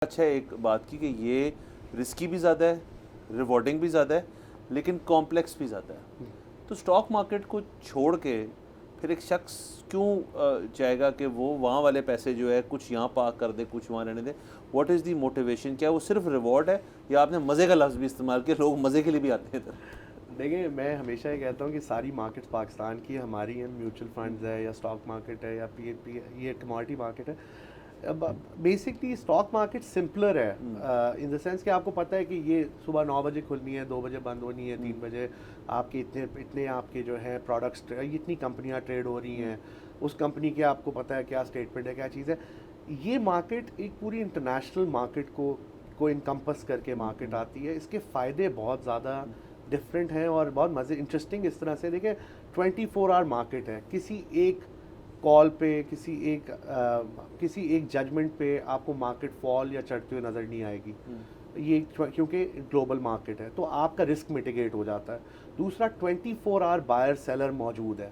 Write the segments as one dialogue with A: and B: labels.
A: اچھا ایک بات کی کہ یہ رسکی بھی زیادہ ہے, ریوارڈنگ بھی زیادہ ہے, لیکن کمپلیکس بھی زیادہ ہے. تو اسٹاک مارکیٹ کو چھوڑ کے پھر ایک شخص کیوں چاہے گا کہ وہ وہاں والے پیسے جو ہے کچھ یہاں پارک کر دے, کچھ وہاں رہنے دے؟ What is the motivation? کیا وہ صرف ریوارڈ ہے یا آپ نے مزے کا لفظ بھی استعمال کیا, لوگ مزے کے لیے بھی آتے ہیں ادھر؟
B: دیکھیں, میں ہمیشہ یہ کہتا ہوں کہ ساری مارکیٹس پاکستان کی ہماری ہیں, میوچل فنڈز ہے یا اسٹاک مارکیٹ ہے یا یہ کموڈٹی مارکیٹ ہے. بیسکلی اسٹاک مارکیٹ سمپلر ہے ان دا سینس کہ آپ کو پتہ ہے کہ یہ صبح 9 بجے کھلنی ہے, 2 بجے بند ہونی ہے, 3 بجے آپ کے اتنے آپ کے جو ہے پروڈکٹس, اتنی کمپنیاں ٹریڈ ہو رہی ہیں, اس کمپنی کے آپ کو پتہ ہے کیا اسٹیٹمنٹ ہے, کیا چیز ہے. یہ مارکیٹ ایک پوری انٹرنیشنل مارکیٹ کو انکمپس کر کے مارکیٹ آتی ہے. اس کے فائدے بہت زیادہ ڈفرینٹ ہیں اور بہت مزے انٹرسٹنگ اس طرح سے. دیکھیں 24 آور مارکیٹ ہے, کسی ایک کال پہ, کسی ایک ججمنٹ پہ آپ کو مارکیٹ فال یا چڑھتے ہوئے نظر نہیں آئے گی, یہ کیونکہ گلوبل مارکیٹ ہے تو آپ کا رسک میٹیگیٹ ہو جاتا ہے. دوسرا 24 آور بائر سیلر موجود ہے.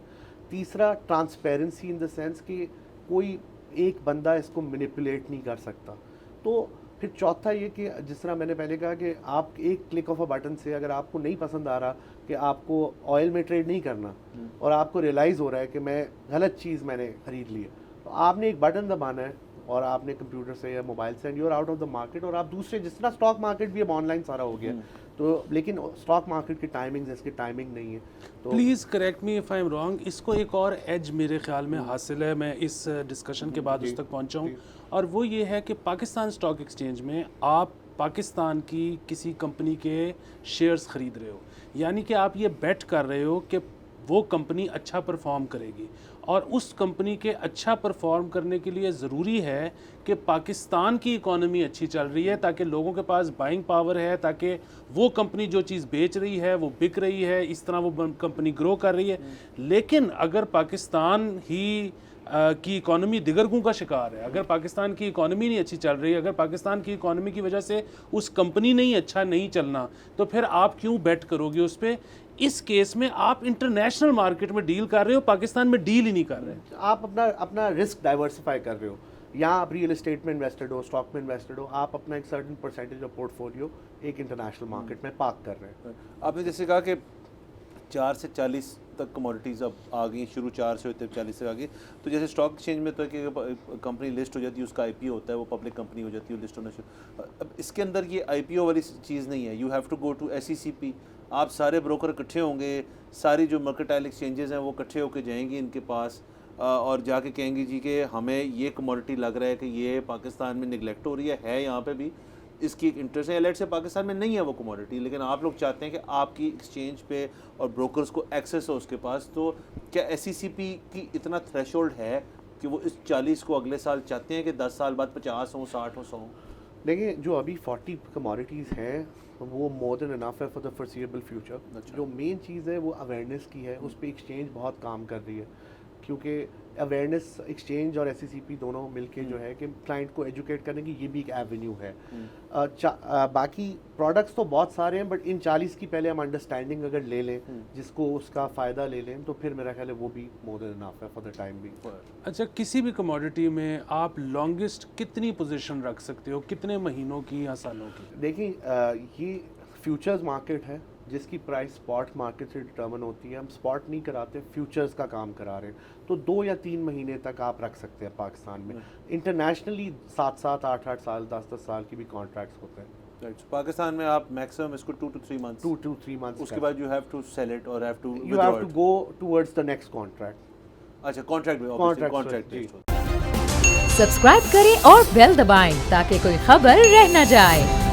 B: تیسرا ٹرانسپیرنسی ان دا سینس کہ کوئی ایک بندہ اس کو مینیپولیٹ نہیں کر سکتا. تو پھر چوتھا یہ کہ جس طرح میں نے پہلے کہا کہ آپ ایک کلک آف اے بٹن سے اگر آپ کو نہیں پسند آ رہا کہ آپ کو آئل میں ٹریڈ نہیں کرنا اور آپ کو ریئلائز ہو رہا ہے کہ میں غلط چیز میں نے خرید لی ہے, تو آپ نے ایک بٹن دبانا ہے اور آپ نے کمپیوٹر سے یا موبائل سے and you are out of the market. اور آپ دوسرے, جس طرح اسٹاک مارکیٹ بھی اب آن لائن سارا ہو گیا تو, لیکن اسٹاک مارکیٹ کی ٹائمنگ اس کی ٹائمنگ نہیں ہے. تو
C: please correct me if I am wrong, اس کو ایک اور ایج میرے خیال میں حاصل ہے, میں اس ڈسکشن کے بعد اس تک پہنچا ہوں, اور وہ یہ ہے کہ پاکستان اسٹاک ایکسچینج میں آپ پاکستان کی کسی کمپنی کے شیئرز خرید رہے ہو, یعنی کہ آپ یہ بیٹ کر رہے ہو کہ وہ کمپنی اچھا پرفارم کرے گی, اور اس کمپنی کے اچھا پرفارم کرنے کے لیے ضروری ہے کہ پاکستان کی اکانومی اچھی چل رہی ہے, تاکہ لوگوں کے پاس بائنگ پاور ہے, تاکہ وہ کمپنی جو چیز بیچ رہی ہے وہ بک رہی ہے, اس طرح وہ کمپنی گرو کر رہی ہے. لیکن اگر پاکستان ہی کی اکانومی دگرگوں کا شکار ہے, اگر پاکستان کی اکانومی نہیں اچھی چل رہی ہے, اگر پاکستان کی اکانومی کی وجہ سے اس کمپنی نہیں اچھا نہیں چلنا, تو پھر آپ کیوں بیٹ کرو گے اس پہ؟ اس کیس میں آپ انٹرنیشنل مارکیٹ میں ڈیل کر رہے ہو, پاکستان میں ڈیل ہی نہیں کر رہے.
B: آپ اپنا رسک ڈائیورسیفائی کر رہے ہو. یہاں آپ ریئل اسٹیٹ میں انویسٹڈ ہو, اسٹاک میں انویسٹڈ ہو, آپ اپنا ایک certain percentage of port folio ایک انٹرنیشنل مارکیٹ میں پارک کر رہے ہیں.
A: آپ نے جیسے کہا کہ 4 سے 40 تک کموڈیٹیز اب آ گئی, شروع 4 سے ہوتے 40 تک آ گئی. تو جیسے اسٹاک ایکسچینج میں تو کہ کمپنی لسٹ ہو جاتی ہے, اس کا آئی پی او ہوتا ہے, وہ پبلک کمپنی ہو جاتی ہے, لسٹ ہونا شروع. اب اس کے اندر یہ آئی پی او والی چیز نہیں ہے, you have to go to S E C P. آپ سارے بروکر اکٹھے ہوں گے, ساری جو مرکنٹائل ایکسچینجز ہیں وہ اکٹھے ہو کے جائیں گی ان کے پاس, اور جا کے کہیں گی جی کہ ہمیں یہ کموڈیٹی لگ رہا ہے کہ یہ پاکستان میں نگلیکٹ ہو رہی ہے یہاں پہ بھی اس کی ایک انٹرسٹ ہے, الرٹ سے پاکستان میں نہیں ہے وہ کموڈیٹی, لیکن آپ لوگ چاہتے ہیں کہ آپ کی ایکسچینج پہ اور بروکرز کو ایکسیس ہو اس کے پاس. تو کیا ایس سی سی پی کی اتنا تھریش ہولڈ ہے کہ وہ اس 40 کو اگلے سال چاہتے ہیں کہ 10 سال بعد 50 ہوں, 60 ہوں, 100 ہوں؟
B: دیکھیں جو ابھی 40 کموڈیٹیز ہیں وہ مور دین انف ہے فار دا فورسیبل فیوچر. جو مین چیز ہے وہ اویئرنیس کی ہے, اس پہ ایکسچینج بہت کام کر رہی ہے, کیونکہ اویئرنیس ایکسچینج اور ایس سی سی پی دونوں مل کے جو ہے کہ کلائنٹ کو ایجوکیٹ کرنے کی یہ بھی ایک ایونیو ہے. باقی پروڈکٹس تو بہت سارے ہیں, بٹ ان 40 کی پہلے ہم انڈرسٹینڈنگ اگر لے لیں, جس کو اس کا فائدہ لے لیں, تو پھر میرا خیال ہے وہ بھی مور دین انف ہے فار دا ٹائم بھی.
C: اچھا, کسی بھی کموڈیٹی میں آپ لانگسٹ کتنی پوزیشن رکھ سکتے ہو, کتنے مہینوں کی یا سالوں کی؟
B: دیکھیں یہ فیوچرز مارکیٹ ہے جس کی پرائس اسپاٹ مارکیٹ سے ڈٹرمن ہوتی ہے. ہم اسپاٹ نہیں کراتے, فیوچرز کا کام کرا رہے ہیں, تو 2 یا 3 مہینے تک آپ رکھ سکتے ہیں پاکستان میں. انٹرنیشنلی 7 8 سال 10 سال کی بھی کانٹریکٹس ہوتے ہیں.
A: پاکستان میں آپ میکسیمم اس کو 2 to 3 months,
B: 2 to 3 months,
A: اس کے بعد you have to sell it or
B: you have to go towards the next contract.
A: اچھا, کانٹریکٹ
D: سبسکرائب کریں اور بیل دبائیں تاکہ کوئی خبر رہ نہ جائے.